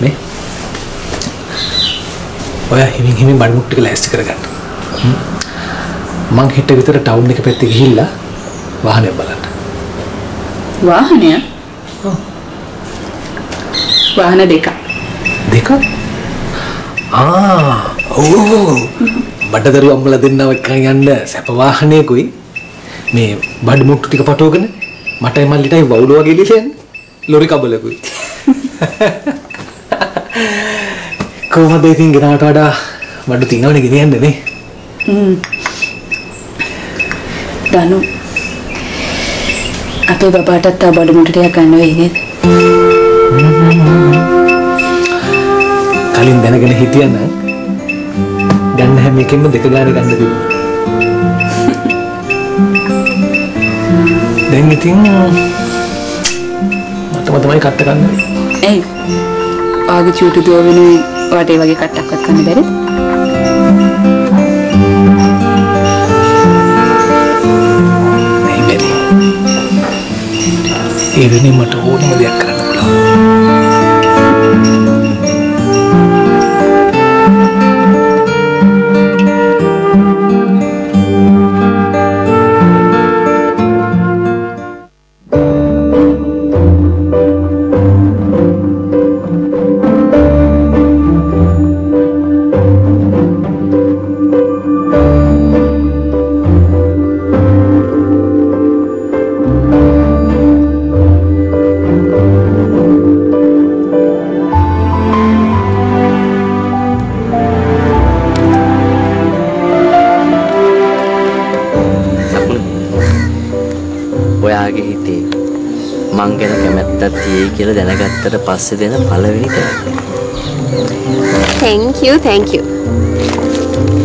මේ ඔය හිමින් බඩමුක් ටික ලෑස්ති කරගන්න. මං හිට විතර ටවුන් එක පැත්තේ ගිහිල්ලා වාහනය බලන්න. වාහනය? වාහන දෙකක්. දෙකක්? ඔව්. බඩදරු අම්මලා දෙන්නව එක්කන් යන්න සැප වාහනයකුයි මේ බඩමුට්ටු ටික පටවගෙන මටයි මල්ලිටයි වවුල වගේ ඉලියන්නේ ලොරි කබලකුයි. කොහොමද ඉතින් ගෙනාට වඩා බඩු තියනවනේ ගෙනියන්නේ නේ. දනු අපේ බබාටත් තා බඩමුට්ටු ටිකක් ගන්න වෙයි නේද? කලින් දැනගෙන හිටියන ගන්න හැම එකෙන්ම දෙක ගානේ ගන්න තිබුණා. දැන් ඉතින් මටම තමයි කට්ට ගන්න වෙන්නේ. ඇයි? ආගේ චූටු දුව වෙනුවෙන් ඔයාට ඒ වගේ කට්ටක්වත් ගන්න බැරිද? නේ බැරි. ඒ වෙනුවෙන් මට ඕනම දෙයක් කරන්න පුළුවන්. කියලා දැනගත්තට පස්සේ දෙන පළවෙනි තෑග්ග. thank you.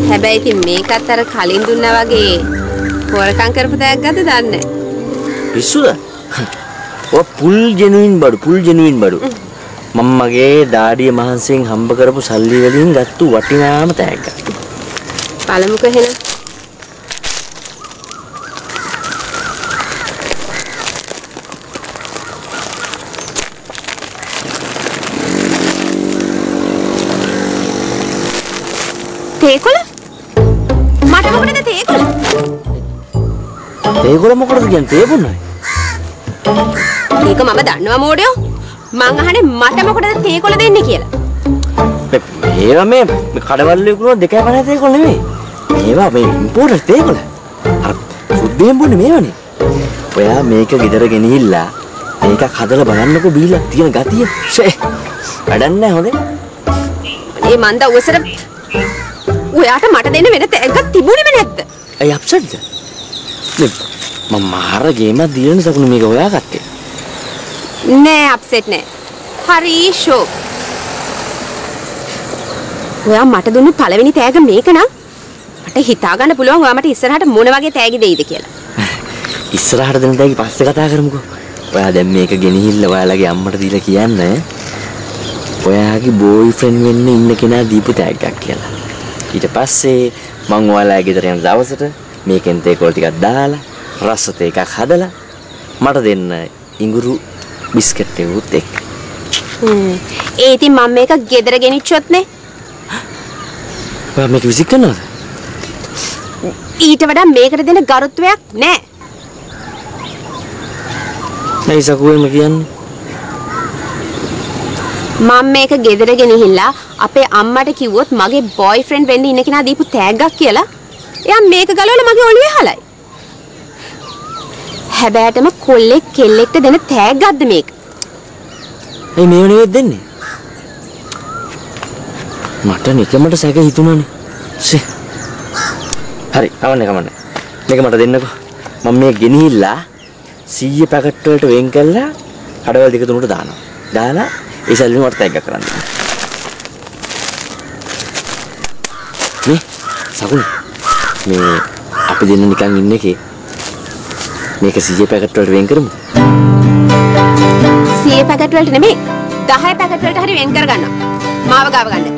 හැබැයි ඉතින් මේකත් අර කලින් දුන්නා වගේ හොරකම් කරපු තෑග්ගද දන්නේ නැහැ. පිස්සුද? ඔය පුල් ජෙනුයින් බඩු. මම මගේ දාඩිය මහන්සියෙන් හම්බ කරපු සල්ලි වලින් ගත්තු වටිනාම තෑග්ග. බලමුකෝ එහෙනම්. තේකොළ? මට මොකටද තේකොළ? තේකොළ මොකටද කියන්නේ තේබුණයි? ඒක මම දන්නවා මෝඩයෝ. මං අහන්නේ මට මොකටද තේකොළ දෙන්නේ කියලා. ඒවා මේ කඩවල විකුණන 2.50 තේකොළ නෙමෙයි. ඒවා මේ ඉම්පෝර්ටර් තේකොළ. අර සුද්ධයෙන් බොන්නේ මේවනේ. ඔයා මේක ගෙදර ගෙනිහිල්ලා මේක හදලා බලන්නකෝ බීලා තියෙන ගතිය. ෂේ. වැඩක් නැහැ හොඳේ. මේ මන්ද උවසර ඔයාට මට දෙන්න වෙන තෑග්ගක් තිබුණේම නැද්ද? ඇයි අප්සෙට්ද? මම මාර ගේමක් දීලා සකුණු මේක ඔයා ගත්තේ. නෑ අප්සෙට් නෑ. හරි ෂෝක්. ඔයා මට දුන්නු පළවෙනි තෑග්ග මේක නම් මට හිතා ගන්න පුළුවන් ඔයා මට ඉස්සරහට මොන වගේ තෑගි දෙයිද කියලා. ඉස්සරහට දෙන තෑගි පස්සේ කතා කරමුකෝ. ඔයා දැන් මේක ගෙනහිල්ලා ඔයාලගේ අම්මට දීලා කියන්න ඔයාගේ බෝයිෆ්‍රෙන්ඩ් වෙන්න ඉන්න කෙනා දීපු තෑග්ගක් කියලා. ඊට පස්සේ මං ඔයාලා ගෙදර යන දවසට මේකෙන් තේකොළ ටිකක් දාලා රස තේ එකක් හදලා මට දෙන්න ඉඟුරු බිස්කට් එකකුත් එක්ක. ඒ ඉතින් මම මේක ගෙදර ගෙනිච්චොත් නේ. ඔයා මේක විසික් කරනවද? ඊට වඩා මේකට දෙන ගරුත්වයක් නැහැ. නෑ සකුවෙම කියන්නේ. මම මේක ගෙදර ගෙනහිල්ලා අපේ අම්මට කිව්වොත් මගේ බොයිෆ්‍රෙන්ඩ් වෙන්න ඉන්න කෙනා දීපු තෑග්ගක් කියලා එයා මේක ගලවලා මගේ ඔළුවේ හලයි. හැබැයිටම කොල්ලෙක් කෙල්ලෙක්ට දෙන තෑග්ගක්ද මේක? ඒ මේව නෙවෙයි දෙන්නේ. මට නිකමට සැක හිතුණානේ. හරි, කමන්නේ. මේක මට දෙන්නකෝ. මම මේ ගෙනහිල්ලා 100 පැකට් වලට වෙන් කළා කඩවල දෙක තුනට දානවා. දාලා ඒ සල්ලි මට තෑග්ගක් කරන්න. මේ සකුණ මේ අපි දෙන්න නිකන් ඉන්න එකේ මේක 100 පැකට් වලට වෙන් කරමු. 100 පැකට් වලට නෙමෙයි 10 පැකට් වලට හරි වෙන් කර ගන්නවා. මාව ගාව ගන්න.